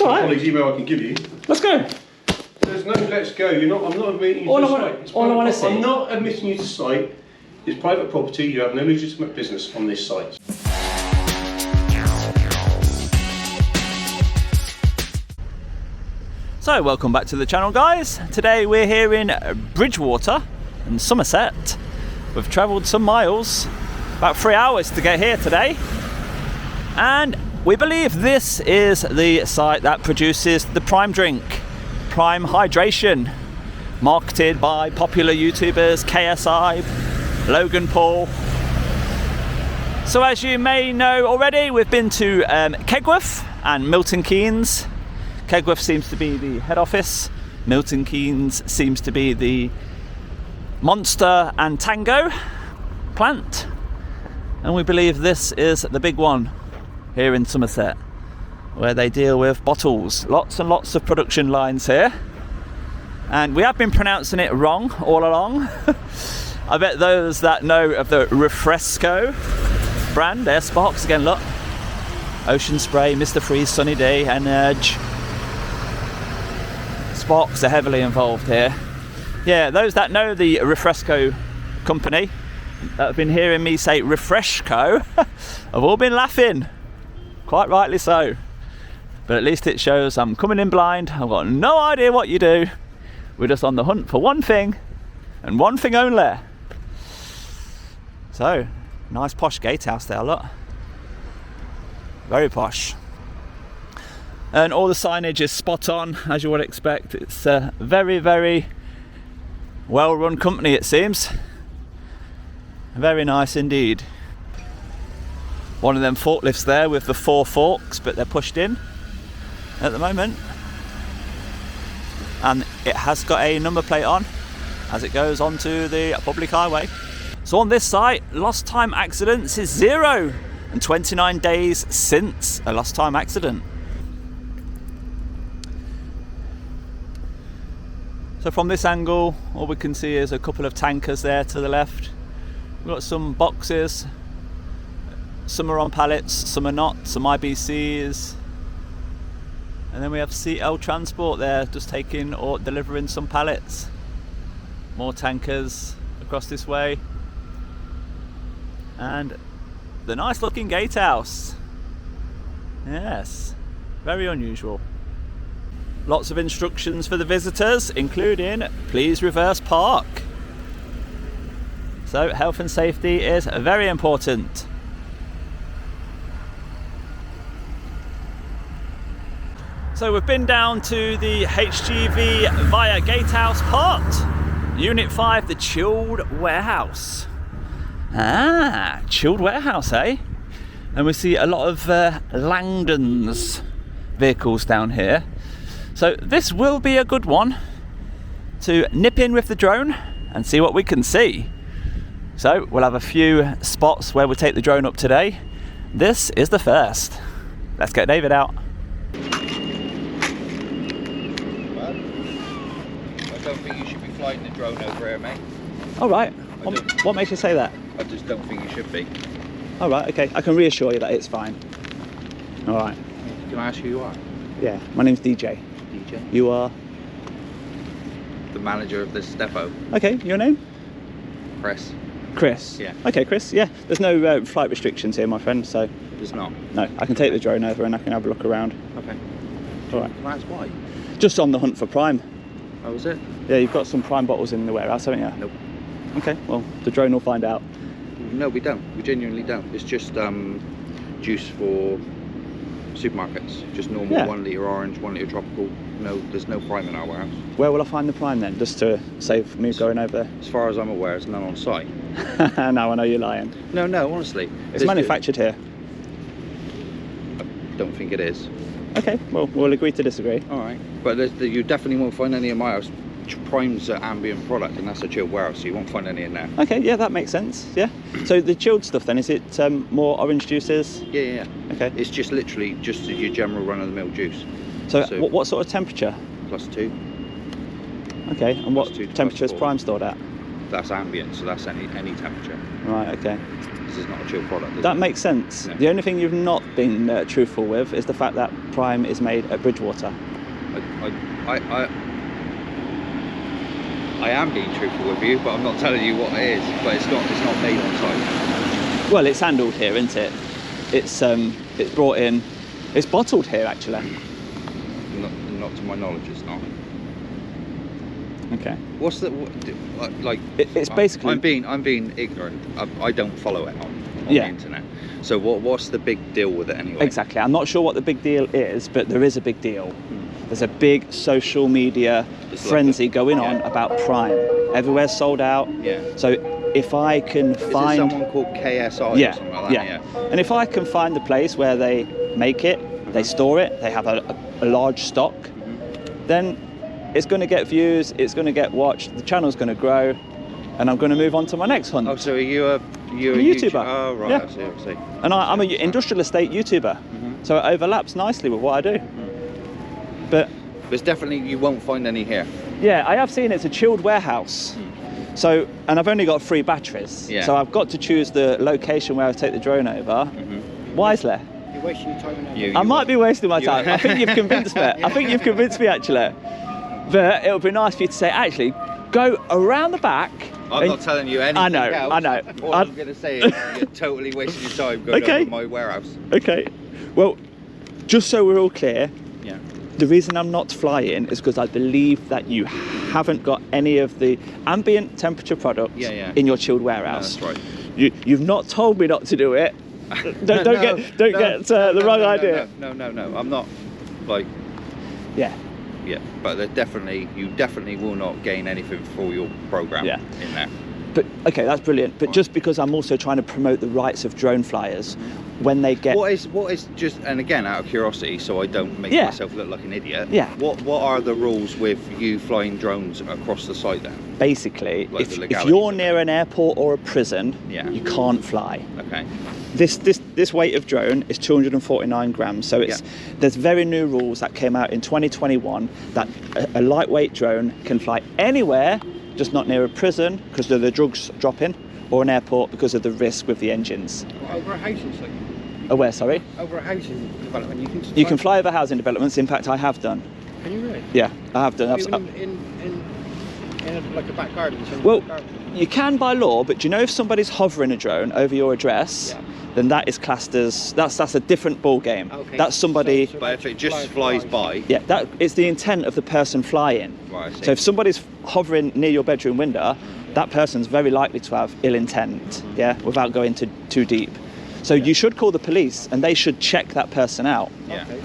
all right. Colleague's email I can give you. Let's go. There's no let's go. I'm not admitting you to site. All I want to see. I'm not admitting you to site. It's private property. You have no legitimate business on this site. So welcome back to the channel, guys. Today we're here in Bridgwater in Somerset. We've travelled some miles, about 3 hours to get here today, and we believe this is the site that produces the Prime drink, Prime Hydration, marketed by popular YouTubers KSI, Logan Paul. So as you may know already, we've been to Kegworth and Milton Keynes. Kegworth seems to be the head office, Milton Keynes seems to be the Monster and Tango plant, and we believe this is the big one here in Somerset, where they deal with bottles. Lots and lots of production lines here, and we have been pronouncing it wrong all along. I bet those that know of the Refresco brand, their Sparks again, look, Ocean Spray, Mr. Freeze, Sunny Day, Energy. Sparks are heavily involved here. Yeah, those that know the Refresco company that have been hearing me say Refresco have all been laughing, quite rightly so. But at least it shows I'm coming in blind. I've got no idea what you do. We're just on the hunt for one thing and one thing only. So, nice posh gatehouse there, look. Very posh. And all the signage is spot on, as you would expect. It's a very, very well run company, it seems. Very nice indeed. One of them forklifts there with the 4 forks, but they're pushed in at the moment. And it has got a number plate on as it goes onto the public highway. So on this site, lost time accidents is 0 and 29 days since a lost time accident. So from this angle, all we can see is a couple of tankers there to the left. We've got some boxes, some are on pallets, some are not, some IBCs. And then we have CL Transport there, just taking or delivering some pallets. More tankers across this way. And the nice looking gatehouse. Yes, very unusual. Lots of instructions for the visitors, including please reverse park. So health and safety is very important. So we've been down to the HGV via Gatehouse part, Unit 5, the chilled warehouse. Ah, chilled warehouse, eh? And we see a lot of Langdon's vehicles down here. So this will be a good one to nip in with the drone and see what we can see. So we'll have a few spots where we take the drone up today. This is the first. Let's get David out. I don't think you should be flying the drone over here, mate. All right. What makes you say that? I just don't think you should be. All right, okay. I can reassure you that it's fine. All right. Can I ask who you are? Yeah, my name's DJ. DJ? You are? The manager of this depot. Okay, your name? Chris. Chris? Yeah. Okay, Chris, yeah. There's no flight restrictions here, my friend, so... There's not? No, I can take the drone over and I can have a look around. Okay. All right. Can I ask why? Just on the hunt for Prime. Oh, is it? Yeah, you've got some Prime bottles in the warehouse, haven't you? Nope. Okay, well, the drone will find out. No, we don't. We genuinely don't. It's just juice for supermarkets. Just normal 1 litre orange, 1 litre tropical. No, there's no Prime in our warehouse. Where will I find the Prime then, just to save me going over there? As far as I'm aware, there's none on site. Now I know you're lying. No, honestly. It's manufactured here. I don't think it is. Okay, well, we'll agree to disagree. All right. But you definitely won't find any in my house. Prime's an ambient product, and that's a chilled warehouse, so you won't find any in there. Okay, yeah, that makes sense. Yeah. So the chilled stuff then, is it more orange juices? Yeah. Okay. It's just literally just your general run-of-the-mill juice. So what sort of temperature? +2. Okay, and what +2 to temperature is +4. Prime stored at? that's ambient, so that's any temperature. Right, okay. This is not a chilled product. That makes sense. No. The only thing you've not been truthful with is the fact that Prime is made at Bridgwater. I am being truthful with you, but I'm not telling you what it is. But it's not made on site. Well, it's handled here, isn't it? It's brought in. It's bottled here, actually. Not to my knowledge, it's not. Okay. What's the like? It's basically. I'm being ignorant. I don't follow it on Yeah. the internet. So what's the big deal with it anyway? Exactly. I'm not sure what the big deal is, but there is a big deal. There's a big social media frenzy going on about Prime. Everywhere's sold out. Yeah. So if I can find... Is it someone called KSI or something like that? Yeah. And if I can find the place where they make it, they store it, they have a large stock, then it's going to get views, it's going to get watched, the channel's going to grow, and I'm going to move on to my next hunt. Oh, so are you a YouTuber? Oh, right, Yeah. I see. And I'm an industrial estate YouTuber, so it overlaps nicely with what I do. But there's definitely, you won't find any here. yeah, I have seen it's a chilled warehouse. So, and I've only got 3 batteries. Yeah. So I've got to choose the location where I take the drone over wisely. You're wasting your time now. I might be wasting my time. I think you've convinced me. I think you've convinced me, actually. But it would be nice for you to say, actually, go around the back. I'm not telling you anything I know, else. I know. All I'm going to say is you're totally wasting your time going over my warehouse. Okay. Well, just so we're all clear, Yeah. the reason I'm not flying is because I believe that you haven't got any of the ambient temperature products in your chilled warehouse. No, that's right. You've not told me not to do it. Don't get the wrong idea. No, I'm not like. Yeah. Yeah, but you definitely will not gain anything for your program in there. But okay, that's brilliant. But just because I'm also trying to promote the rights of drone flyers, when they get what is just, and again out of curiosity, so I don't make myself look like an idiot. Yeah. What are the rules with you flying drones across the site then? Basically, Like if you're near an airport or a prison, you can't fly. Okay. This weight of drone is 249 grams, so there's very new rules that came out in 2021 that a lightweight drone can fly anywhere, just not near a prison because of the drugs dropping, or an airport because of the risk with the engines. Over a housing site? Where, sorry? Over a housing development, you can fly over housing developments. In fact, I have done. Can you really? Yeah, I have done. In like a back garden? Well, you can by law, but do you know if somebody's hovering a drone over your address, then that is classed as that's a different ball game. Okay. That's somebody. But if it just flies by, that it's the intent of the person flying. Right, I see. So if somebody's hovering near your bedroom window, that person's very likely to have ill intent. Yeah, without going too deep. So you should call the police, and they should check that person out. Yeah. Okay.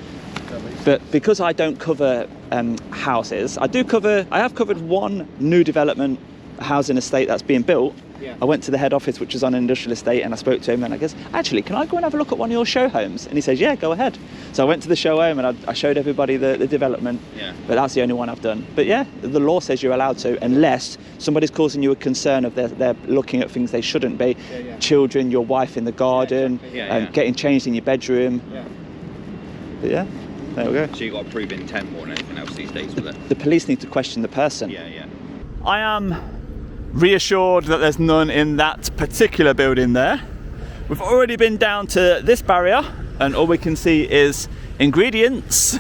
But because I don't cover houses, I have covered one new development housing estate that's being built. Yeah. I went to the head office, which was on an industrial estate, and I spoke to him, and I goes, actually, can I go and have a look at one of your show homes? And he says, yeah, go ahead. So I went to the show home, and I showed everybody the development. Yeah. But that's the only one I've done. But yeah, the law says you're allowed to, unless somebody's causing you a concern of they're looking at things they shouldn't be. Yeah. Children, your wife in the garden, getting changed in your bedroom. Yeah. But yeah, there we go. So you've got to prove intent more than anything else these days with it. The police need to question the person. Yeah. I am reassured that there's none in that particular building there. We've already been down to this barrier, and all we can see is ingredients.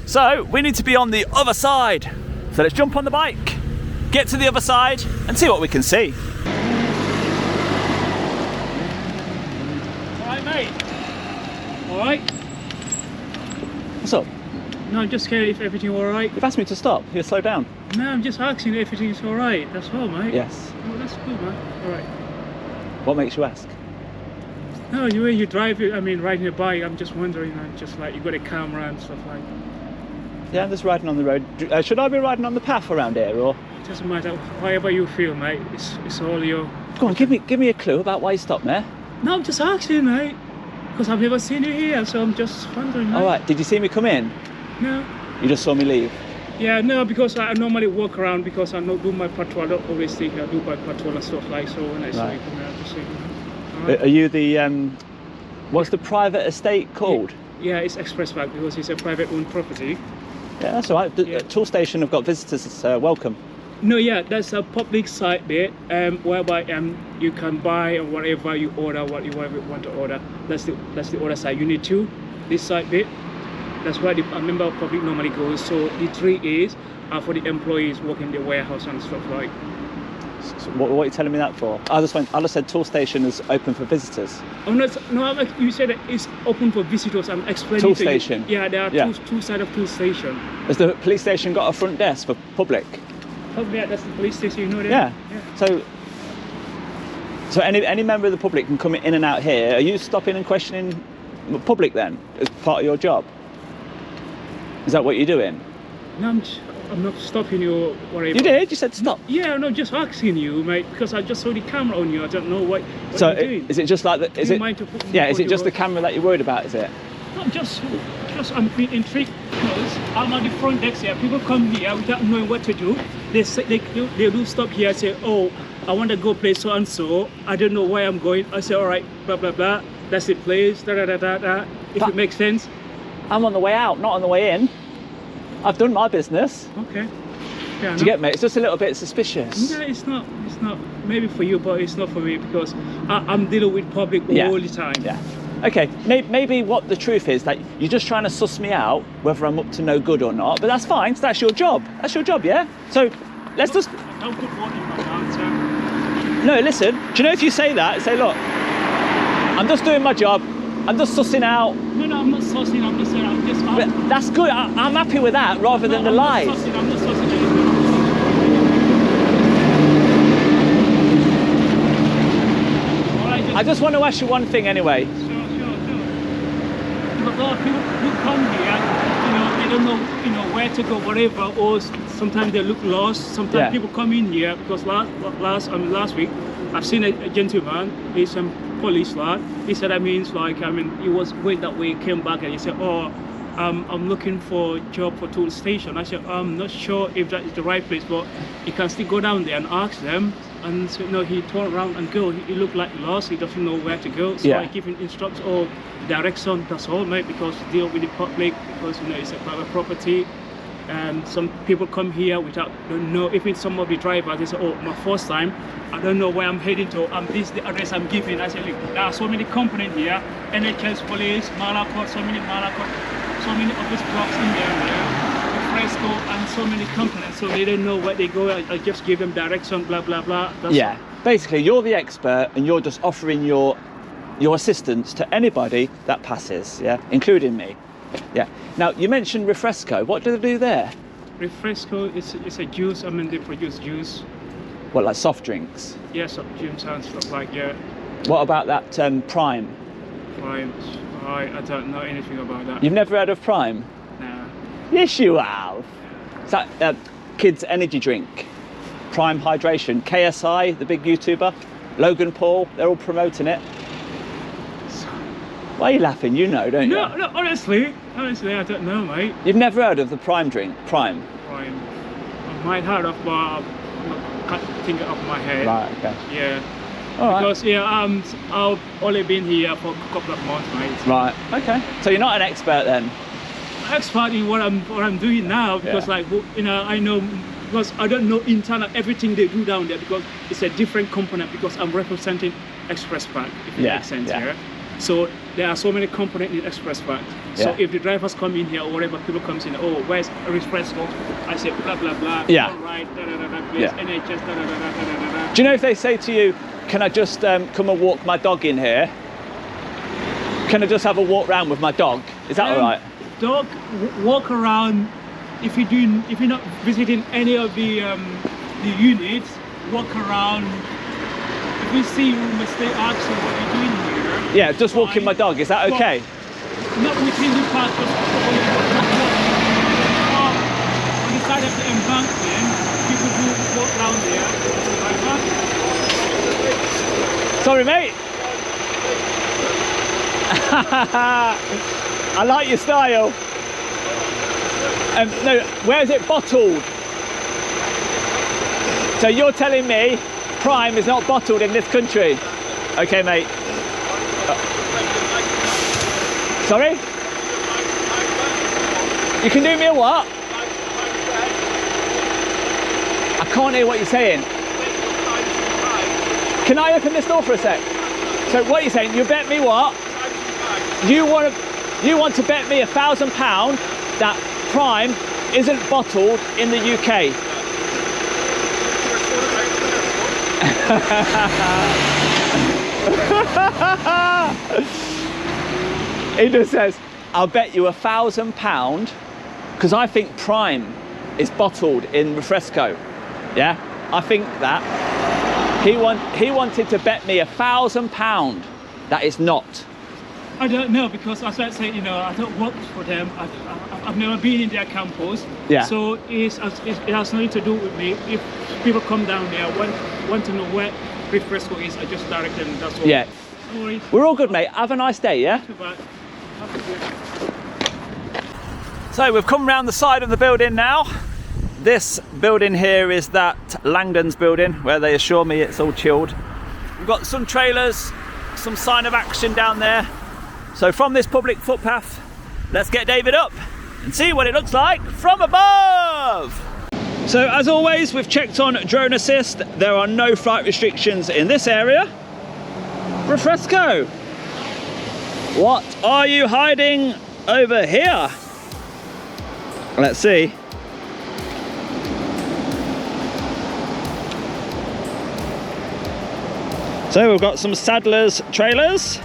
So we need to be on the other side. So let's jump on the bike, get to the other side, and see what we can see. Alright, mate. Alright? What's up? No, I'm just scared if everything alright. You've asked me to stop. Here, slow down. No, I'm just asking if everything's alright. That's all, mate. Yes. Oh, that's good, man. Alright. What makes you ask? No, the way you drive, riding a bike, I'm just wondering, just like you got a camera and stuff like. Yeah, I'm just riding on the road. Should I be riding on the path around here, or? It doesn't matter. However you feel, mate. It's all your. Go on, give me a clue about why you stopped there. No, I'm just asking, mate. Because I've never seen you here, so I'm just wondering, mate. All right. Did you see me come in? No. You just saw me leave. Yeah, no, because I normally walk around because I do my patrol. I don't always think I do my patrol and stuff like so. When I saw you come out, just see you. Right. Are you the what's the private estate called? Yeah, it's Express Park because it's a private owned property. Yeah, that's all right. The tool station have got visitors welcome. No, yeah, that's a public site bit, whereby you can buy or whatever you order, what you want to order. That's the other side. Unit 2, this side bit. That's where a member of public normally goes. So the 3 A's are for the employees working in the warehouse and stuff like. So what are you telling me that for? I just said tool station is open for visitors. Oh no, you said that it's open for visitors. I'm explaining Tool to you. station. Yeah, there are two sides of tool station. Has the police station got a front desk for public? Oh yeah, that's the police station, you know that? Yeah. So any member of the public can come in and out here. Are you stopping and questioning the public then, as part of your job? Is that what you're doing? No, I'm not stopping you or whatever. You did? You said stop. Yeah, no, just asking you, mate, because I just saw the camera on you. I don't know what So you're doing. is it just like that? Is Do you it? mind to put- Yeah. Is put it just your- the camera that you're worried about? Is it? No, just I'm being intrigued because I'm at the front desk here. People come here without knowing what to do. They do stop here and say, oh, I want to go play so and so. I don't know where I'm going. I say, all right, blah blah blah. That's the place. Da da da da da. If it makes sense. I'm on the way out, not on the way in. I've done my business. Okay. Yeah, Do you get me? It's just a little bit suspicious. No, it's not. Maybe for you, but it's not for me because I'm dealing with public all the time. Yeah. Okay, maybe what the truth is that you're just trying to suss me out whether I'm up to no good or not, but that's fine, so that's your job. That's your job, yeah? So let's just... No good warning my answer. No, listen, do you know if you say that, say, look, I'm just doing my job, I'm just sussing out. No, I'm not sussing, I'm just saying, I'm just... But that's good, I'm happy with that rather than the lies. I'm not sussing anything. I just want to ask you one thing anyway. Sure. Because a lot of people who come here, they don't know, where to go, whatever, or sometimes they look lost. Sometimes people come in here because last week, I've seen a gentleman, he's a police lad. He said, he was going that way, came back and he said, oh, I'm looking for a job for tool station. I said, I'm not sure if that is the right place, but you can still go down there and ask them. And so, he turned around and go. He looked like lost. He doesn't know where to go. So I give him instructions or direction. That's all, mate. Because deal with the public. Because it's a private property. And some people come here without don't know. Even some of the drivers, they say, "Oh, my first time. I don't know where I'm heading to. This is the address I'm giving." I said, "Look, there are so many companies here. NHS, police, Malacot, so many office blocks in there." Refresco and so many companies, so they don't know where they go. I just give them direction, blah blah blah. That's all. Basically you're the expert and you're just offering your assistance to anybody that passes, including me. Now you mentioned Refresco. What do they do there? Refresco is a juice. They produce juice. What, like soft drinks? Yes, juice and stuff like What about that Prime? Prime. I don't know anything about that. You've never heard of Prime? Nah. Yes, you have. It's that kids' energy drink, Prime Hydration. KSI, the big YouTuber, Logan Paul, they're all promoting it. Why are you laughing? You know, don't you? No, honestly, I don't know, mate. You've never heard of the Prime drink, Prime? Prime. I might have heard of, but I can't think it off my head. Right, okay. Yeah. All right. Because I've only been here for a couple of months, mate. Right. Okay. So you're not an expert then? Expert in what I'm doing now, because I know, because I don't know internal everything they do down there, because it's a different component, because I'm representing Express Bank, if it makes sense here. So there are so many components in Express Bank. So if the drivers come in here or whatever, people comes in, oh, where's Refresco? I say blah blah blah. All right, please, NHS, Do you know if they say to you, can I just come and walk my dog in here? Can I just have a walk round with my dog? Is that all right? Dog, walk around. If you're not visiting any of the units, walk around. If we see you, we must stay asking what you're doing here. Yeah, just walking my dog. Is that okay? Not within the park, but on the side of the embankment. People do walk around there like that. Sorry, mate. I like your style. No, where is it bottled? So you're telling me Prime is not bottled in this country? Okay, mate. Sorry? You can do me a what? I can't hear what you're saying. Can I open this door for a sec? So what are you saying? You bet me what? You want to bet me £1,000 that Prime isn't bottled in the UK? He just says, I'll bet you £1,000 because I think Prime is bottled in Refresco. Yeah, I think that. He wanted to bet me £1,000 that it's not. I don't know, because as I say, you know, I don't work for them. I've never been in their campus. Yeah. So it has nothing to do with me. If people come down there, want to know where Refresco is, I just direct them. That's all. Yeah. No worries. We're all good, mate. Have a nice day, yeah? Too bad. So we've come round the side of the building now. This building here is that Langdon's building where they assure me it's all chilled. We've got some trailers, some sign of action down there. So from this public footpath, let's get David up and see what it looks like from above. So as always, we've checked on drone assist. There are no flight restrictions in this area. Refresco, what are you hiding over here? Let's see. So we've got some Saddler's trailers.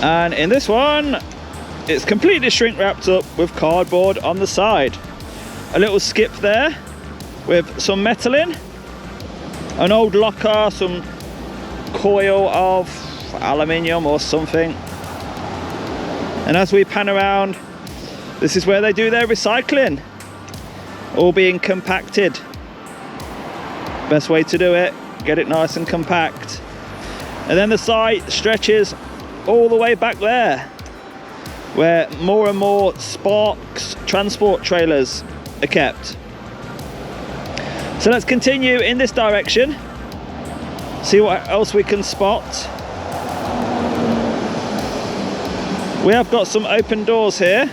And in this one, it's completely shrink wrapped up with cardboard on the side. A little skip there with some metal in. An old locker, some coil of aluminium or something. And as we pan around, this is where they do their recycling. All being compacted. Best way to do it, get it nice and compact. And then the site stretches all the way back there, where more and more Sparks transport trailers are kept. So let's continue in this direction, see what else we can spot. We have got some open doors here,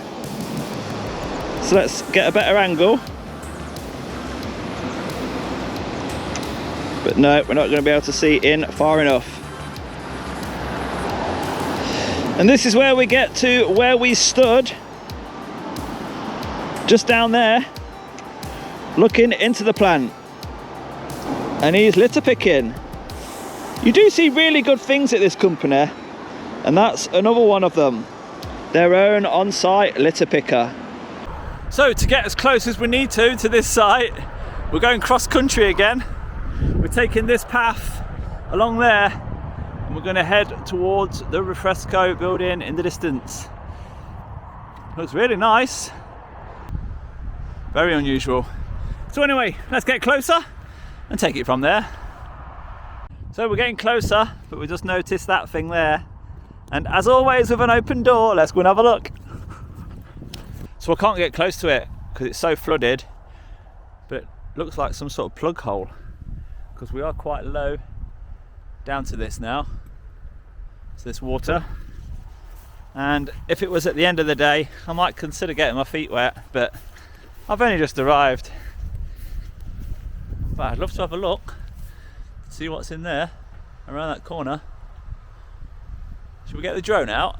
so let's get a better angle. But no, we're not going to be able to see in far enough. And this is where we get to where we stood, just down there, looking into the plant. And he's litter picking. You do see really good things at this company, and that's another one of them. Their own on-site litter picker. So to get as close as we need to this site, we're going cross-country again. We're taking this path along there and we're going to head towards the Refresco building in the distance. Looks really nice. Very unusual. So anyway, let's get closer and take it from there. So we're getting closer, but we just noticed that thing there. And as always with an open door, let's go and have a look. So I can't get close to it because it's so flooded, but it looks like some sort of plug hole, because we are quite low down to this now, to this water. And if it was at the end of the day, I might consider getting my feet wet, but I've only just arrived. But I'd love to have a look, see what's in there around that corner. Should we get the drone out?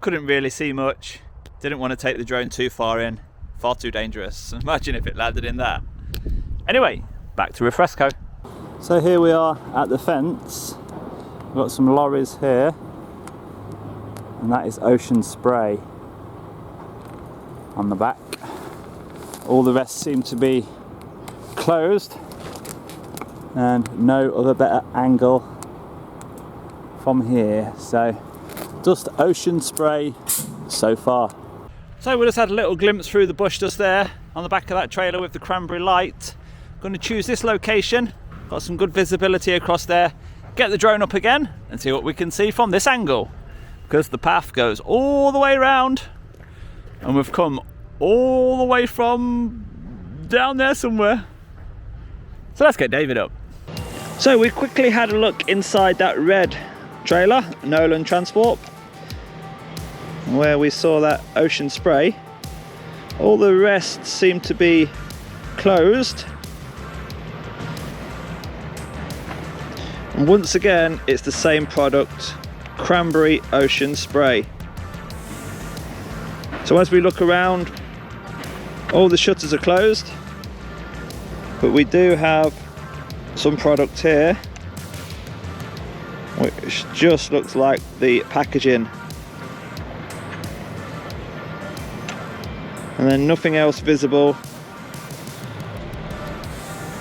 Couldn't really see much. Didn't want to take the drone too far in. Far too dangerous. Imagine if it landed in that. Anyway, back to Refresco. So here we are at the fence. We've got some lorries here. And that is Ocean Spray on the back. All the rest seem to be closed. And no other better angle from here. So just Ocean Spray so far. So we just had a little glimpse through the bush just there on the back of that trailer with the cranberry light. Going to choose this location, got some good visibility across there, get the drone up again and see what we can see from this angle, because the path goes all the way around and we've come all the way from down there somewhere. So let's get David up. So we quickly had a look inside that red trailer, Nolan Transport, where we saw that ocean spray. All the rest seemed to be closed. And once again, it's the same product, cranberry ocean spray. So as we look around, all the shutters are closed, but we do have some product here which just looks like the packaging, and then nothing else visible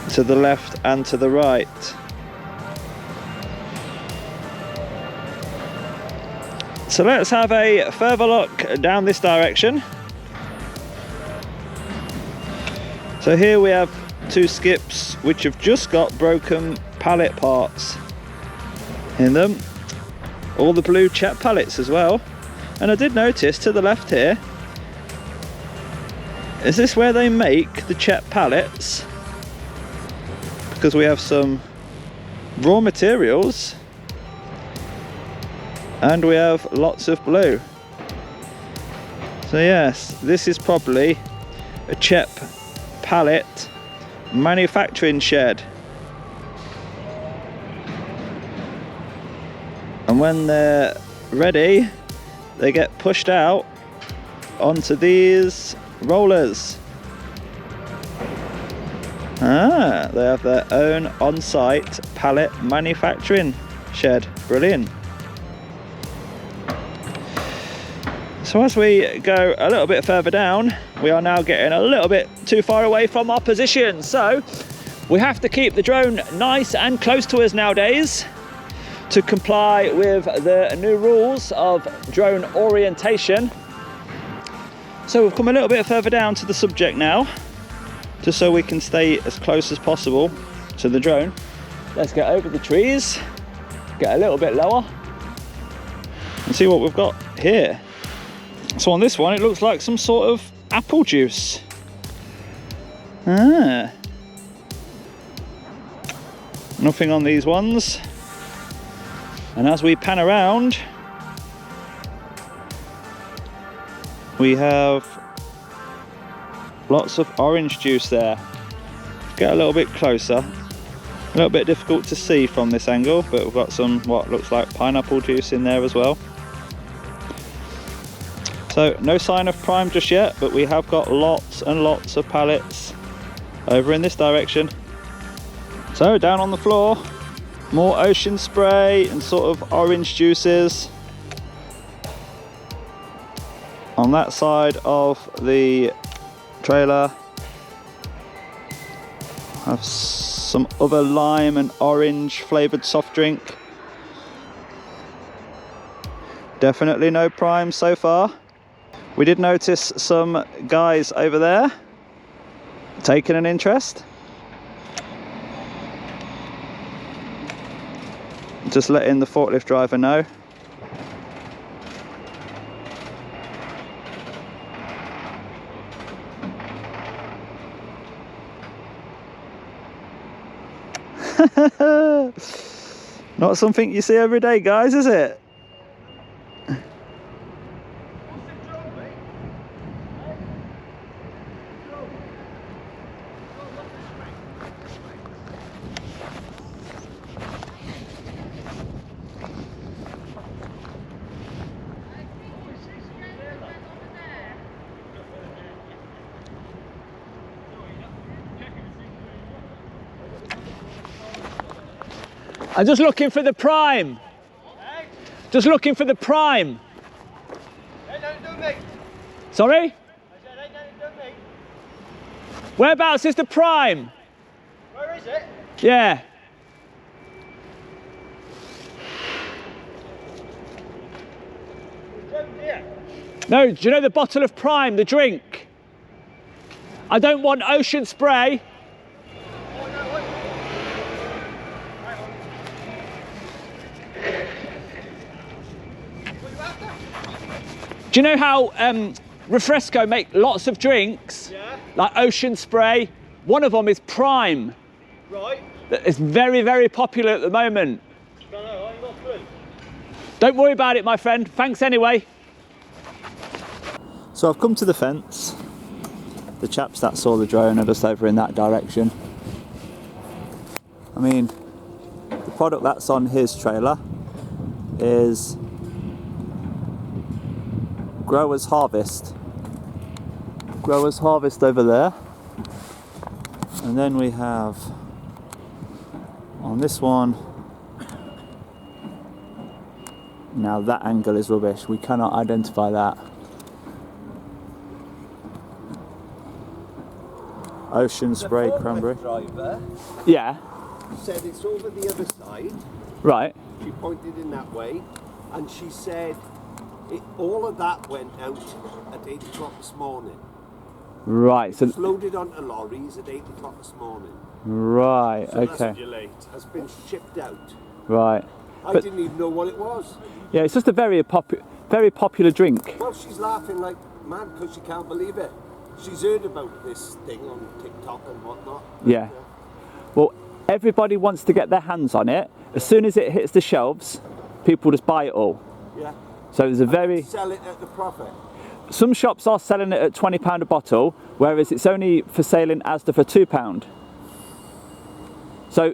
to the left and to the right. So let's have a further look down this direction. So here we have two skips which have just got broken pallet parts in them. All the blue Chet pallets as well. And I did notice to the left here, is this where they make the Chet pallets? Because we have some raw materials and we have lots of blue. So yes, this is probably a Chet pallet manufacturing shed. And when they're ready, they get pushed out onto these rollers. They have their own on-site pallet manufacturing shed. Brilliant. So as we go a little bit further down, we are now getting a little bit too far away from our position. So we have to keep the drone nice and close to us nowadays to comply with the new rules of drone orientation. So we've come a little bit further down to the subject now, just so we can stay as close as possible to the drone. Let's get over the trees, get a little bit lower and see what we've got here. So on this one, it looks like some sort of apple juice. Nothing on these ones. And as we pan around, we have lots of orange juice there. Get a little bit closer. A little bit difficult to see from this angle, but we've got some what looks like pineapple juice in there as well. So no sign of prime just yet, but we have got lots and lots of pallets over in this direction. So down on the floor, more ocean spray and sort of orange juices. On that side of the trailer, have some other lime and orange flavoured soft drink. Definitely no prime so far. We did notice some guys over there taking an interest. Just letting the forklift driver know. Not something you see every day, guys, is it? I'm just looking for the prime. Just looking for the prime. Ain't nothing to do with me. Sorry? I said ain't nothing to do with me. Whereabouts is the prime? Where is it? Yeah. It's here. No, do you know the bottle of Prime, the drink? I don't want ocean spray. Oh, no, what? What are you after? Do you know how Refresco make lots of drinks? Yeah. Like ocean spray? One of them is Prime. Right. It's very, very popular at the moment. Don't know, I'm not good. Don't worry about it, my friend. Thanks anyway. So I've come to the fence. The chaps that saw the drone are just over in that direction. I mean, the product that's on his trailer is Growers Harvest. Growers Harvest over there. And then we have on this one, now that angle is rubbish, we cannot identify that. Ocean Spray Cranberry. Driver Yeah, said it's over the other side. right. She pointed in that way, and she said all of that went out at 8 o'clock this morning. Right, so It's loaded onto lorries at 8 o'clock this morning. right, So okay, that's has been shipped out. right. I But- didn't even know what it was. Yeah, it's just a very popular drink. Well, she's laughing like mad because she can't believe it. She's heard about this thing on TikTok and whatnot. Yeah. Well, everybody wants to get their hands on it. As soon as it hits the shelves, people just buy it all. Yeah. So there's a very, Sell it at the profit. some shops are selling it at £20 a bottle, whereas it's only for sale in Asda for £2. So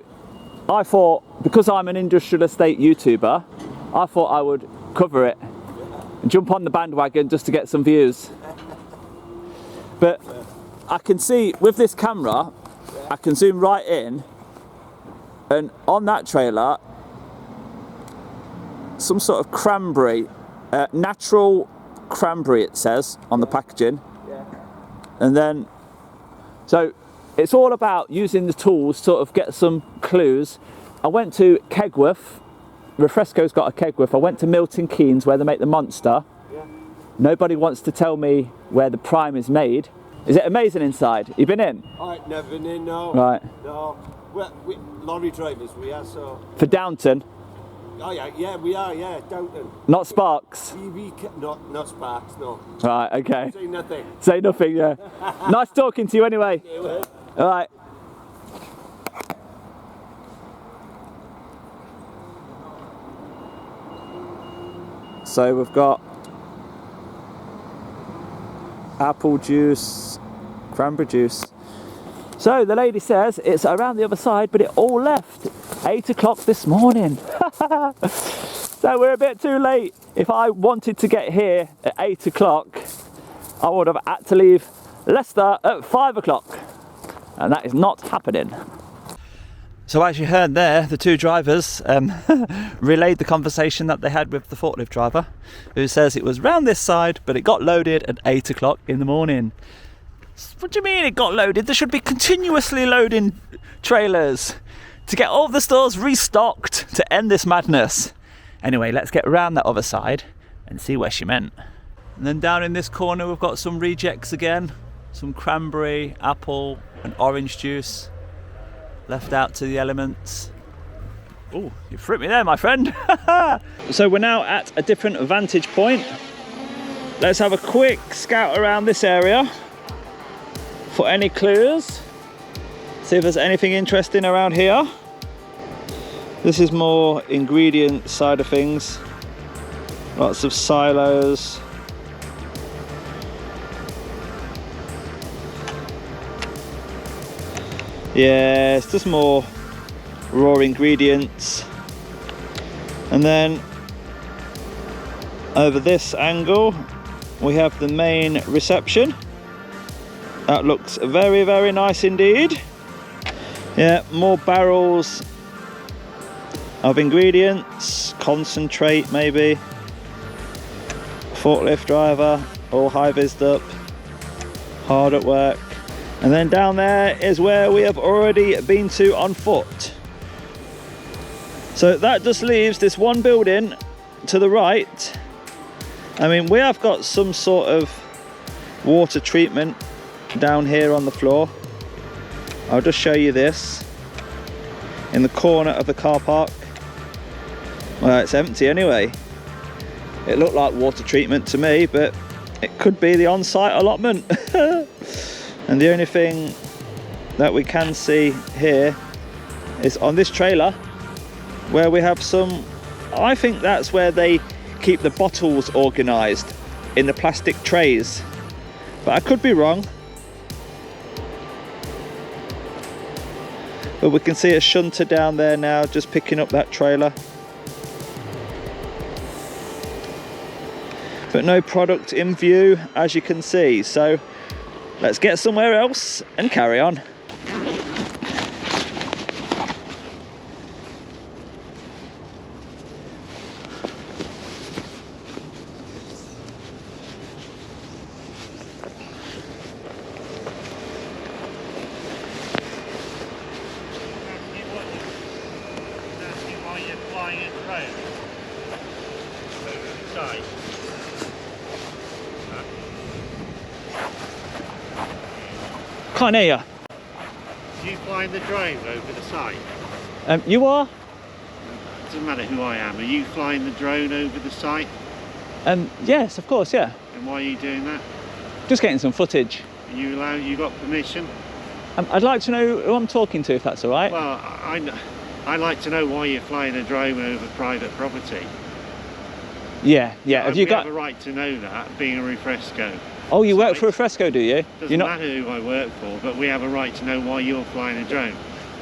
I thought, because I'm an industrial estate YouTuber, I thought I would cover it and jump on the bandwagon just to get some views. But I can see with this camera, I can zoom right in, and on that trailer, some sort of cranberry, natural cranberry it says on the packaging. Yeah. And then, so it's all about using the tools to sort of get some clues. I went to Kegworth, Refresco's got a Kegworth. I went to Milton Keynes where they make the Monster. Yeah. Nobody wants to tell me where the Prime is made. Is it amazing inside? You been in? Alright, never been in, no. Right. No. Well, lorry drivers, we are, so. For Downton, Oh, yeah, we are, yeah, Downton. not Sparks. Not Sparks, no. Right, okay. Say nothing. Say nothing, yeah. Nice talking to you anyway. All right. So we've got apple juice, cranberry juice. So the lady says it's around the other side, but it all left 8 o'clock this morning. So we're a bit too late. If I wanted to get here at 8 o'clock, I would have had to leave Leicester at 5 o'clock. And that is not happening. So as you heard there, the two drivers relayed the conversation that they had with the forklift driver, who says it was round this side, but it got loaded at 8 o'clock in the morning. What do you mean it got loaded? There should be continuously loading trailers to get all the stores restocked to end this madness. Anyway, let's get around that other side and see where she meant. And then down in this corner we've got some rejects again. Some cranberry, apple and orange juice left out to the elements. Oh, you threw me there, my friend. So we're now at a different vantage point. Let's have a quick scout around this area for any clues. See if there's anything interesting around here. This is more ingredient side of things. Lots of silos. Yeah, it's just more raw ingredients. And then over this angle we have the main reception. That looks very, very nice indeed. Yeah, more barrels of ingredients, concentrate maybe. Forklift driver, all high-vised up, hard at work. And then down there is where we have already been to on foot. So that just leaves this one building to the right, I mean, we have got some sort of water treatment down here on the floor. I'll just show you this. In the corner of the car park. Well, it's empty anyway. It looked like water treatment to me, but it could be the on-site allotment. And the only thing that we can see here is on this trailer where we have some, I think that's where they keep the bottles organised, in the plastic trays, but I could be wrong. But we can see a shunter down there now, just picking up that trailer. But no product in view, as you can see. So let's get somewhere else and carry on. Can't hear you. Do you flying the drone over the site? You are? Doesn't matter who I am. Are you flying the drone over the site? Yes, of course, yeah. And why are you doing that? Just getting some footage. Are you allowed? You got permission? I'd like to know who I'm talking to, if that's all right. Well, I'd like to know why you're flying a drone over private property. Yeah. Have you got? We have a right to know that, being a Refresco. Oh, you work for Refresco, do you? Doesn't matter who I work for, but we have a right to know why you're flying a drone.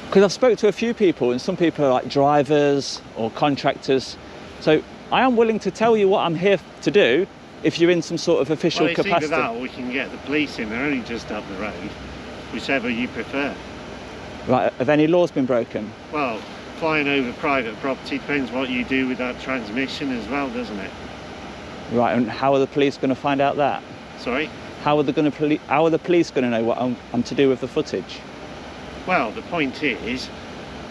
Because I've spoke to a few people, and some people are like drivers or contractors. So I am willing to tell you what I'm here to do if you're in some sort of official capacity. Well, it's either that or we can get the police in. They're only just up the road, whichever you prefer. Right, have any laws been broken? Well, flying over private property depends what you do with that transmission as well, doesn't it? Right, and how are the police going to find out that? Sorry? How are the police going to know what I'm to do with the footage? Well, the point is,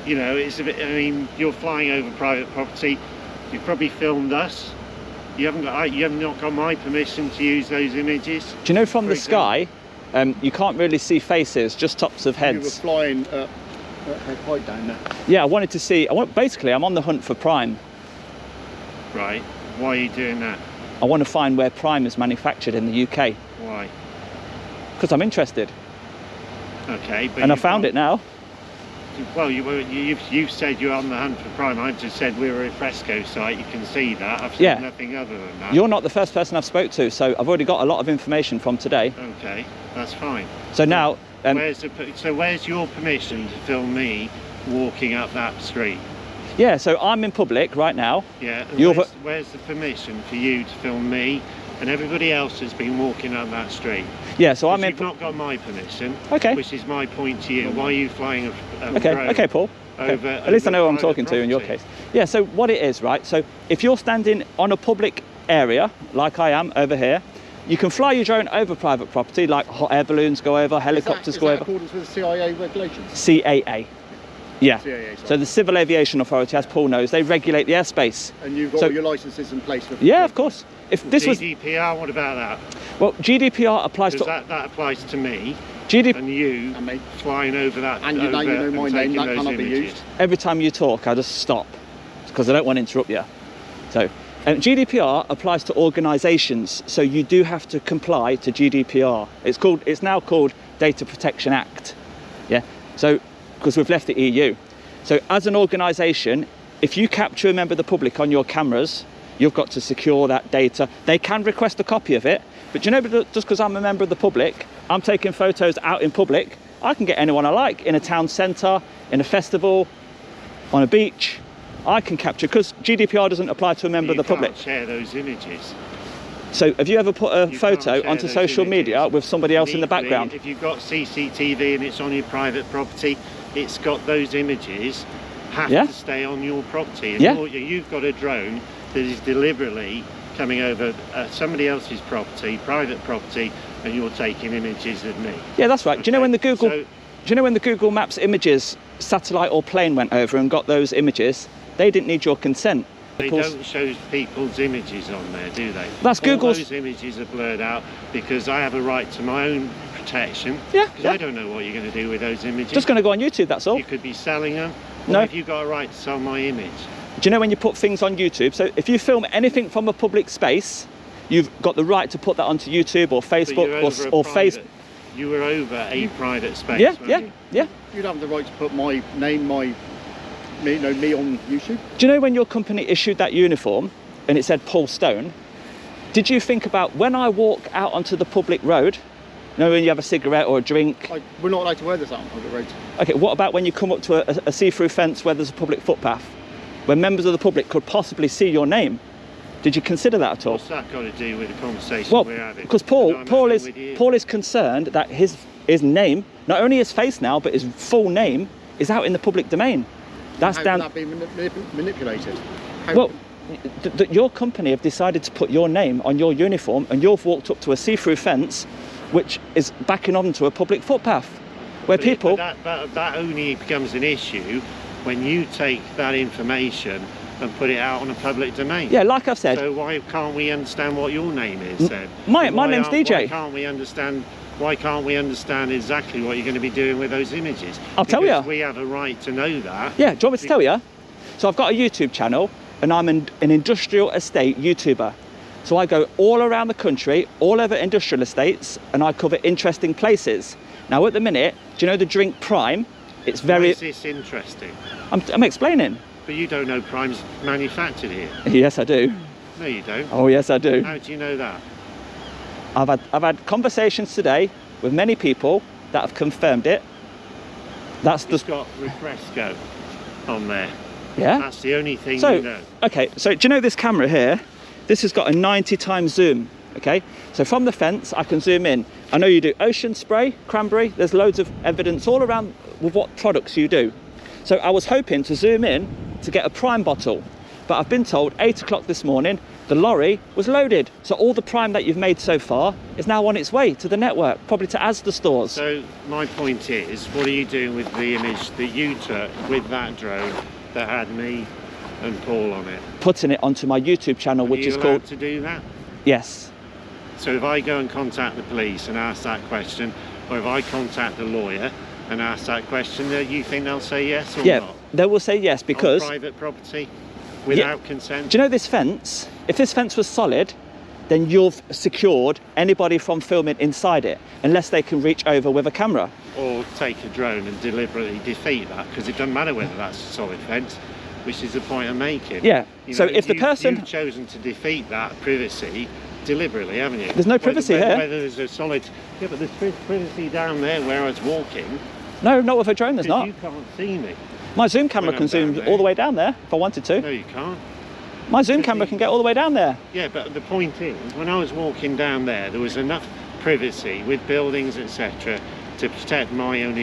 you know, it's a bit, I mean, you're flying over private property, you've probably filmed us, you have not got my permission to use those images. Do you know, from the sky, you can't really see faces, just tops of heads. You were flying at height down there. Yeah, I wanted to see, basically I'm on the hunt for Prime. Right, why are you doing that? I want to find where Prime is manufactured in the UK. Why? Because I'm interested. Okay, but and I found it now. Well, you've said you're on the hunt for Prime. I've just said we're a Refresco site. You can see that. I've said nothing other than that. You're not the first person I've spoke to, so I've already got a lot of information from today. Okay, that's fine. So now, where's your permission to film me walking up that street? Yeah, so I'm in public right now. Yeah. Where's the permission for you to film me and everybody else that's been walking up that street? Yeah, so I'm in. You've not got my permission. Okay. Which is my point to you. Why are you flying a drone? Okay, Paul. Over, at least I know who I'm talking to in your case. Yeah, so what it is, right? So if you're standing on a public area, like I am over here, you can fly your drone over private property, like hot air balloons go over, helicopters go over. Is that in accordance with the CIA regulations? CAA. Yeah. CAA, so the Civil Aviation Authority, as Paul knows, they regulate the airspace. And you've got all your licenses in place for. Yeah, of course. If this GDPR, what about that? Well, GDPR applies to. That applies to me. And you and me flying over that. And you know my name, that cannot be used. Every time you talk, I just stop because I don't want to interrupt you. So, GDPR applies to organisations, so you do have to comply to GDPR. It's now called Data Protection Act. Yeah. So, because we've left the EU. So, as an organisation, if you capture a member of the public on your cameras, you've got to secure that data. They can request a copy of it, but you know, just because I'm a member of the public, I'm taking photos out in public, I can get anyone I like in a town centre, in a festival, on a beach. I can capture, because GDPR doesn't apply to a member of the public. You can't share those images. So have you ever put a photo onto social media with somebody else in the background? If you've got CCTV and it's on your private property, it's got those images have to stay on your property. And you've got a drone that is deliberately coming over somebody else's property, private property, and you're taking images of me. Yeah, that's right. Okay. Do you know when the Google Maps images, satellite or plane went over and got those images? They didn't need your consent. They don't show people's images on there, do they? That's Google's. All those images are blurred out because I have a right to my own protection. Yeah. Because I don't know what you're going to do with those images. Just going to go on YouTube, that's all. You could be selling them. No. Or have you got a right to sell my image? Do you know when you put things on YouTube? So if you film anything from a public space, you've got the right to put that onto YouTube or Facebook or Facebook. You were over a private space. Yeah. You'd have the right to put my name, me on YouTube. Do you know when your company issued that uniform and it said Paul Stone, did you think about when I walk out onto the public road, you know, when you have a cigarette or a drink? We're not allowed to wear this out on public roads. Okay, what about when you come up to a see-through fence where there's a public footpath, where members of the public could possibly see your name? Did you consider that at all? What's that got to do with the conversation we're having? Because Paul is concerned that his name, not only his face now, but his full name is out in the public domain. That's How can that be manipulated? Your company have decided to put your name on your uniform, and you've walked up to a see-through fence, which is backing onto a public footpath, where people. That only becomes an issue when you take that information and put it out on a public domain. Yeah, like I've said. So why can't we understand what your name is then? My name's DJ. Why can't we understand exactly what you're going to be doing with those images? I'll tell you. We have a right to know that. Yeah, do you want me to tell you? So I've got a YouTube channel, and I'm an industrial estate YouTuber. So I go all around the country, all over industrial estates, and I cover interesting places. Now at the minute, do you know the drink Prime? It's very... Why is this interesting? I'm explaining. But you don't know Prime's manufactured here. Yes, I do. No, you don't. Oh, yes, I do. How do you know that? I've had conversations today with many people that have confirmed it. It's got Refresco on there. Yeah. That's the only thing you know. Okay, so do you know this camera here? This has got a 90 times zoom. Okay, so from the fence I can zoom in. I know you do ocean spray, cranberry. There's loads of evidence all around with what products you do. So I was hoping to zoom in to get a Prime bottle, but I've been told 8 o'clock this morning the lorry was loaded. So all the Prime that you've made so far is now on its way to the network, probably to Asda stores. So my point is, what are you doing with the image that you took with that drone that had me and Paul on it? Putting it onto my YouTube channel, which is called... Are you allowed to do that? Yes. So if I go and contact the police and ask that question, or if I contact the lawyer and ask that question, you think they'll say yes or not? Yeah, they will say yes because... On private property, without consent? Do you know this fence? If this fence was solid, then you've secured anybody from filming inside it, unless they can reach over with a camera. Or take a drone and deliberately defeat that, because it doesn't matter whether that's a solid fence, which is the point I'm making. Yeah, so if the person... You've chosen to defeat that privacy deliberately, haven't you? There's no privacy here. Whether there's a solid... Yeah, but there's privacy down there where I was walking. No, not with a drone, there's not. You can't see me. My zoom camera can zoom all the way down there, if I wanted to. No, you can't. My zoom camera can get all the way down there. Yeah, but the point is, when I was walking down there was enough privacy with buildings, etc., to protect my own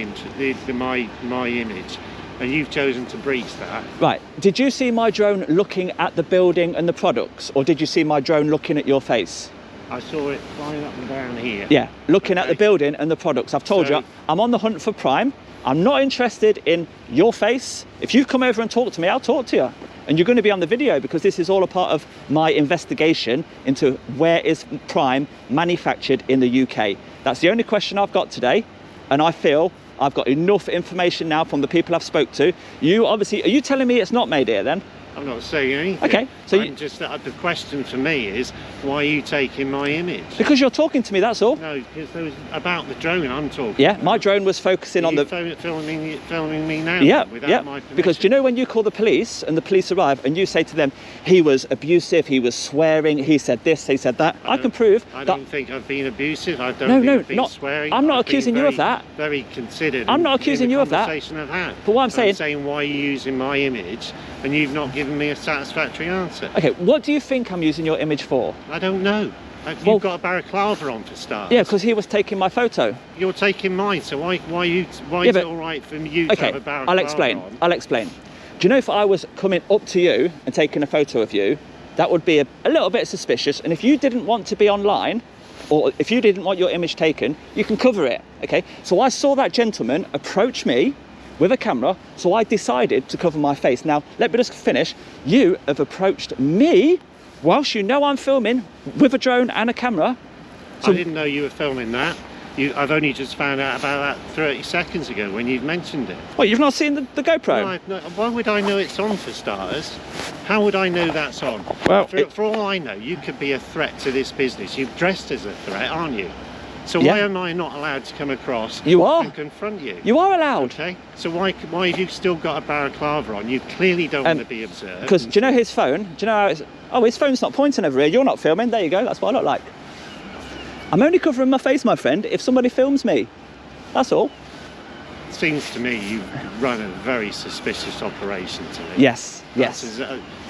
my image. And you've chosen to breach that. Right. Did you see my drone looking at the building and the products, or did you see my drone looking at your face? I saw it flying up and down here. Yeah, looking at the building and the products. I've told you, I'm on the hunt for Prime. I'm not interested in your face. If you come over and talk to me, I'll talk to you. And you're going to be on the video because this is all a part of my investigation into where is Prime manufactured in the UK. That's the only question I've got today. And I feel I've got enough information now from the people I've spoke to. You obviously, are you telling me it's not made here then? I'm not saying anything. Okay, so the question for me is, why are you taking my image? Because you're talking to me, that's all. No, because there was about the drone I'm talking. Yeah, my drone was focusing on the... filming me now. Yeah, without my permission. Because do you know when you call the police and the police arrive and you say to them, he was abusive, he was swearing, he said this, he said that, I can prove I that... don't think I've been abusive. I don't think I've been swearing. I'm not accusing you of that. Very considered. I'm not accusing you of that. Conversation I've had. But what I'm saying... I'm saying, why are you using my image and you've not given me a satisfactory answer? Okay, what do you think I'm using your image for? I don't know. You've got a balaclava on for starters. Yeah, because he was taking my photo. You're taking mine, so why is it all right for you to have a balaclava on? I'll explain. Do you know if I was coming up to you and taking a photo of you, that would be a little bit suspicious, and if you didn't want to be online, or if you didn't want your image taken, you can cover it, okay? So I saw that gentleman approach me with a camera, so I decided to cover my face. Now, let me just finish. You have approached me whilst you know I'm filming with a drone and a camera. So I didn't know you were filming that. I've only just found out about that 30 seconds ago when you've mentioned it. what, you've not seen the GoPro? No, why would I know it's on, for starters? How would I know that's on? Well, for all I know, you could be a threat to this business. You've dressed as a threat, aren't you? So Yeah. why am I not allowed to come across You are. and confront you? You are allowed. Okay, so why have you still got a balaclava on? You clearly don't want to be observed. Because, do you know his phone? Do you know how it's... Oh, his phone's not pointing over here. You're not filming. There you go. That's what I look like. I'm only covering my face, my friend, if somebody films me. That's all. It seems to me you run a very suspicious operation to me. Yes, yes.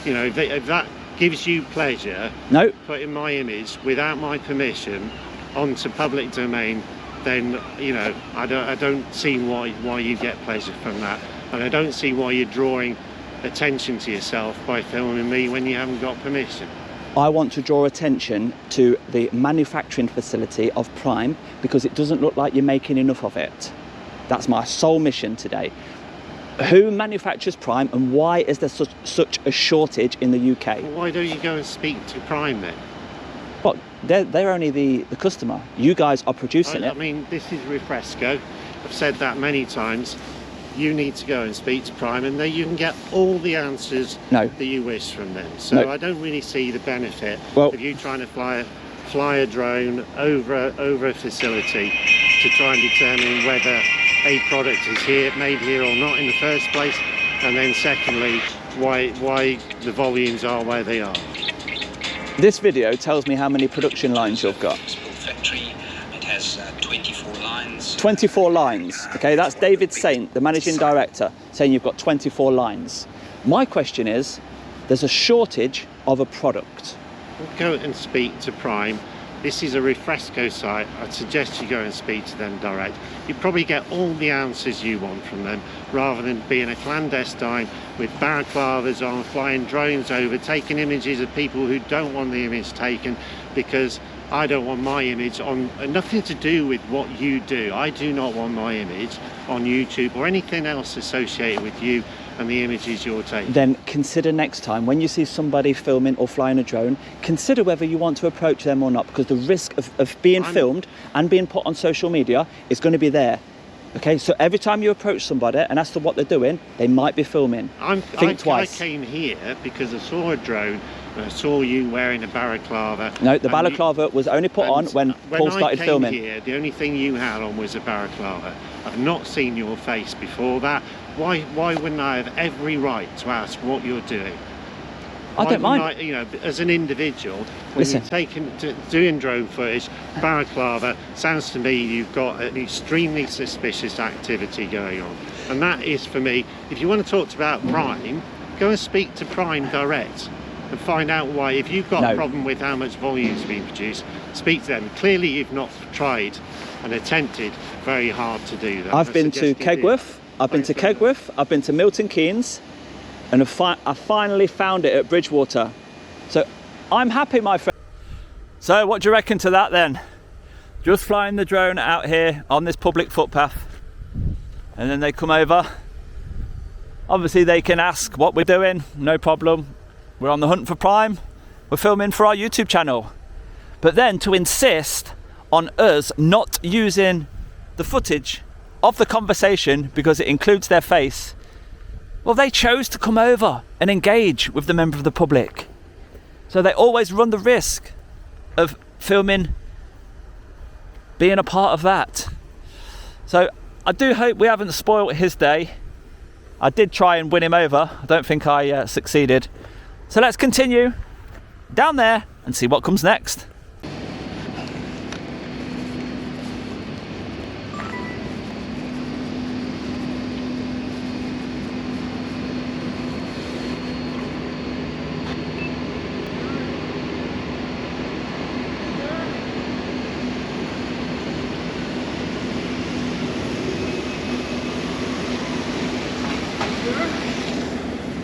You know, if that gives you pleasure, No. putting my image without my permission onto public domain, then, you know, I don't see why you get pleasure from that, and I don't see why you're drawing attention to yourself by filming me when you haven't got permission. I want to draw attention to the manufacturing facility of Prime because it doesn't look like you're making enough of it. That's my sole mission today. Who manufactures Prime and why is there such a shortage in the UK? Well, why don't you go and speak to Prime then? Well, they're only the customer. You guys are producing I it. mean, this is Refresco. I've said that many times. You need to go and speak to Prime, and then you can get all the answers that you wish from them. So No. I don't really see the benefit Well, of you trying to fly a drone over a facility to try and determine whether a product is made here or not in the first place, and then secondly, why the volumes are where they are. this video tells me how many production lines you've got. Factory. It has 24 lines. 24 lines. Okay, that's David Saint, the managing director, saying you've got 24 lines. My question is, there's a shortage of a product. Go and speak to Prime. This is a Refresco site. I'd suggest you go and speak to them direct. You probably get all the answers you want from them, rather than being a clandestine with balaclavas on, flying drones over, taking images of people who don't want the image taken because I don't want my image on, nothing to do with what you do. I do not want my image on YouTube or anything else associated with you and the images you're taking. Then consider next time when you see somebody filming or flying a drone, consider whether you want to approach them or not, because the risk of being filmed and being put on social media is going to be there. Okay, so every time you approach somebody and ask them what they're doing, they might be filming. Think twice. I came here because I saw a drone and I saw you wearing a balaclava. No, the balaclava was only put on when Paul started filming. Here, the only thing you had on was a balaclava. I've not seen your face before that. Why wouldn't I have every right to ask what you're doing? I don't mind. You know, as an individual, when you're doing drone footage, balaclava, sounds to me you've got an extremely suspicious activity going on. And that is, for me, if you want to talk about Prime, go and speak to Prime direct and find out why. If you've got a problem with how much volume is being produced, speak to them. Clearly you've not tried and attempted very hard to do that. I've been to Kegworth, I've been to Kegworth, I've been to Milton Keynes, and I finally found it at Bridgwater. So I'm happy, my friend. So what do you reckon to that then? Just flying the drone out here on this public footpath, and then they come over. Obviously they can ask what we're doing, no problem. We're on the hunt for Prime, we're filming for our YouTube channel. But then to insist on us not using the footage of the conversation because it includes their face, well, they chose to come over and engage with the member of the public. So they always run the risk of filming, being a part of that. So I do hope we haven't spoiled his day. I did try and win him over. I don't think I succeeded. So let's continue down there and see what comes next.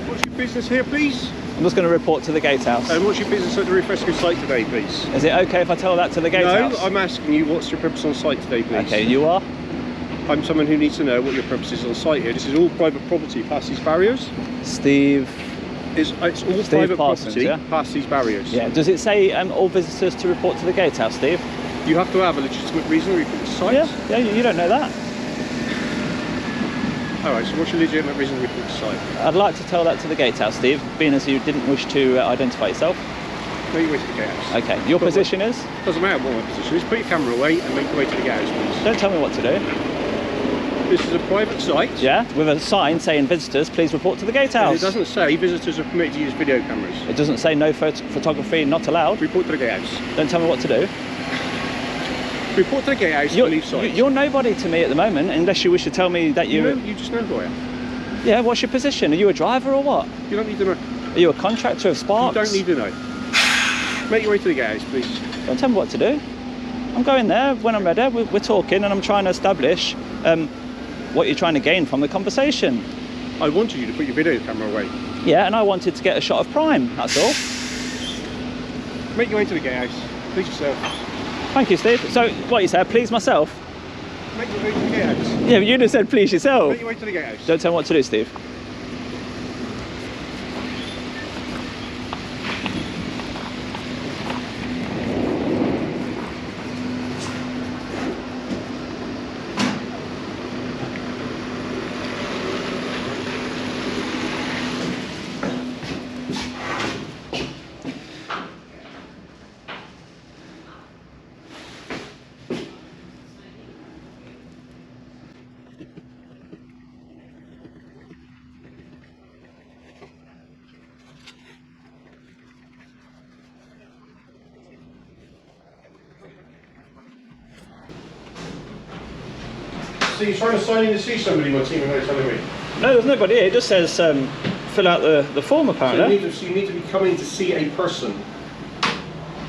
What's your business here, please? I'm just going to report to the Gatehouse. And what's your business at the Refresco site today, please? Is it okay if I tell that to the Gatehouse? No, I'm asking you what's your purpose on site today, please? Okay, you are? I'm someone who needs to know what your purpose is on site here. This is all private property past these barriers. Steve. It's all Steve private Parsons, property yeah? past these barriers. Yeah. Does it say all visitors to report to the Gatehouse, Steve? You have to have a legitimate reason to report to site. Yeah. You don't know that. Alright, so what's your legitimate reason to report to site? I'd like to tell that to the Gatehouse, Steve, being as you didn't wish to identify yourself. Make your way to the Gatehouse. Okay. Your position is? Doesn't matter what my position is. Put your camera away and make your way to the Gatehouse, please. Don't tell me what to do. This is a private site. Yeah, with a sign saying visitors, please report to the Gatehouse. It doesn't say visitors are permitted to use video cameras. It doesn't say no photography not allowed. Report to the Gatehouse. Don't tell me what to do. Report to the Gatehouse and leave site. You're nobody to me at the moment, unless you wish to tell me that you... You just know who I am. Yeah, what's your position? Are you a driver or what? You don't need to know. Are you a contractor of Sparks? You don't need to know. Make your way to the Gatehouse, please. Don't tell me what to do. I'm going there when I'm ready. We're talking and I'm trying to establish what you're trying to gain from the conversation. I wanted you to put your video camera away. Yeah, and I wanted to get a shot of Prime, that's all. Make your way to the Gatehouse. Please yourself. Thank you, Steve. So, what you said, please myself? Make your way to the Gatehouse. Yeah, but you just said please yourself. Make your way to the Gatehouse. Don't tell me what to do, Steve. So you're trying to sign in to see somebody, my team, without telling me? No, there's nobody here. It just says fill out the form, apparently. So you need to be coming to see a person.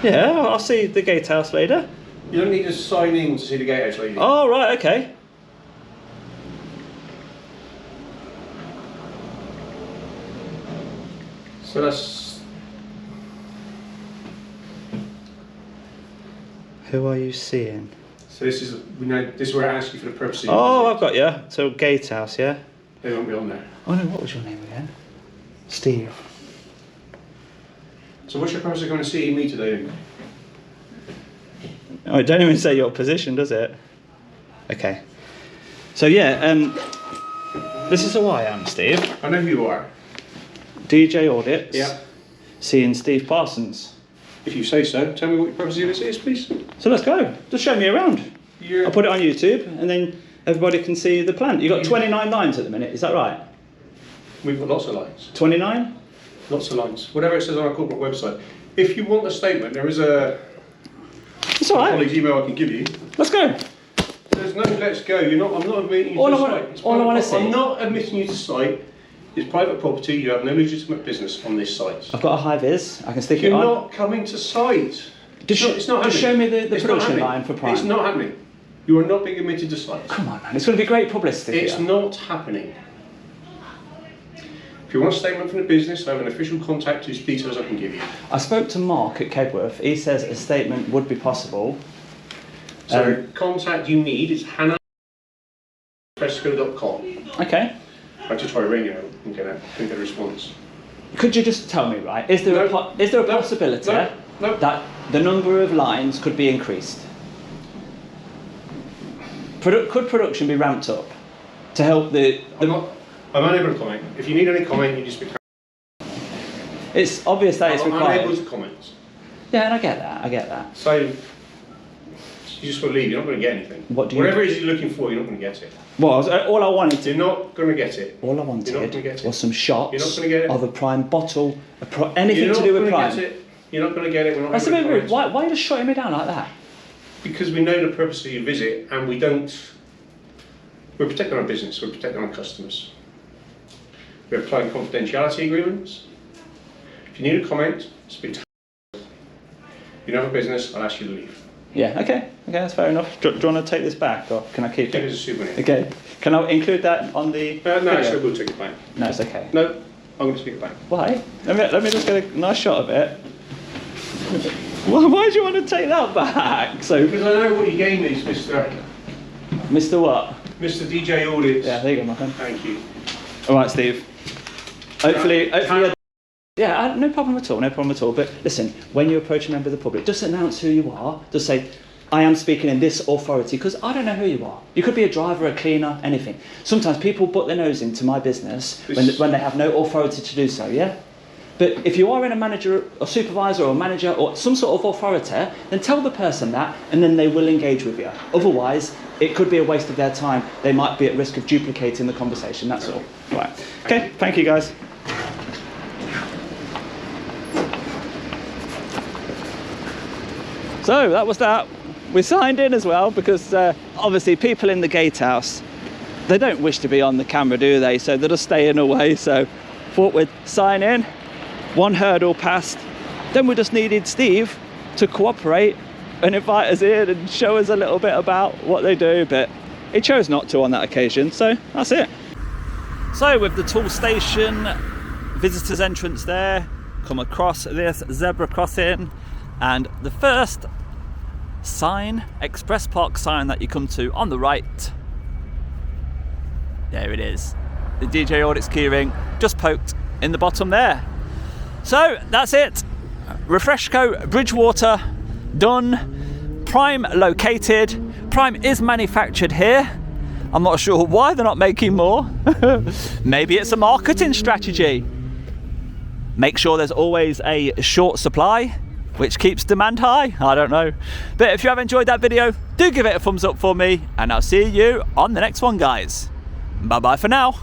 Yeah, I'll see the Gatehouse later. You don't need to sign in to see the Gatehouse lady. Oh, right, okay. So that's... Who are you seeing? So this is where I ask you for the purpose of Oh, I've got you. So Gatehouse, yeah? They won't be on there. Oh no, what was your name again? Steve. So what's your purpose of going to see me today then? Oh, it don't even say your position, does it? Okay. So yeah, this is who I am, Steve. I know who you are. djaudits. Yeah. Seeing Steve Parsons. If you say so, tell me what your purpose of this is, please. So let's go. Just show me around. I'll put it on YouTube and then everybody can see the plant. You've got 29 lines at the minute, is that right? We've got lots of lines. 29? Lots of lines. Whatever it says on our corporate website. If you want a statement, there is a it's all right. colleague's email I can give you. Let's go. There's no let's go. I'm not admitting you to site. All I want to see. I'm not admitting you to site. It's private property. You have no legitimate business on this site. I've got a high vis. I can stick it on. You're not coming to site. It's not happening. Just show me the production line for Prime. It's not happening. You are not being admitted to site. Come on, man. It's going to be great publicity. It's not happening. If you want a statement from the business, I have an official contact whose details I can give you. I spoke to Mark at Kegworth. He says a statement would be possible. So the contact you need is hannah@refresco.com. Okay. I just try to ring her and get a response. Could you just tell me, right? Is there a possibility that the number of lines could be increased? Could production be ramped up to help the? I'm unable to comment. If you need any comment, you just become. It's obvious that it's required. I'm unable to comment. Yeah, and I get that. I get that. So you just got to leave. You're not going to get anything. Whatever it is you're looking for, you're not going to get it. Well, all I wanted. You're not going to get it. All I wanted You're not going to get it. was some shots You're not going to get it. of a Prime bottle, anything to do with Prime. You're not going to get it. We're not That's a going bit to rude. Why are you just shutting me down like that? Because we know the purpose of your visit, and we don't. We're protecting our business. We're protecting our customers. We're applying confidentiality agreements. If you need a comment, speak to. If you don't have a business, I'll ask you to leave. Yeah, okay, that's fair enough. Do you want to take this back, or can I keep it? Take it as a souvenir. Okay, can I include that on the No, video? actually, we'll take it back. No, it's okay. No, I'm going to take it back. Why? Let me just get a nice shot of it. Why do you want to take that back? Because I know what your game is, Mr. Mr. What? Mr. DJ Audits. Yeah, there you go, my friend. Thank you. All right, Steve. Hopefully, yeah, no problem at all, no problem at all. But listen, when you approach a member of the public, just announce who you are. Just say, I am speaking in this authority, because I don't know who you are. You could be a driver, a cleaner, anything. Sometimes people put their nose into my business when they have no authority to do so, yeah? But if you are in a manager, or supervisor, or manager, or some sort of authority, then tell the person that, and then they will engage with you. Otherwise, it could be a waste of their time. They might be at risk of duplicating the conversation, that's all. Right. Okay, thank you guys. So that was that. We signed in as well because obviously people in the Gatehouse, they don't wish to be on the camera, do they? So they're just staying away. So thought we'd sign in. One hurdle passed. Then we just needed Steve to cooperate and invite us in and show us a little bit about what they do, but he chose not to on that occasion. So that's it. So with the tool station, visitors entrance there, come across this zebra crossing, and the first sign, express park sign that you come to on the right, there it is, the DJ Audits keyring just poked in the bottom there. So that's it, Refresco Bridgwater done, Prime located. Prime is manufactured here. I'm not sure why they're not making more. Maybe it's a marketing strategy. Make sure there's always a short supply, which keeps demand high, I don't know. But if you have enjoyed that video, do give it a thumbs up for me, and I'll see you on the next one, guys. Bye bye for now.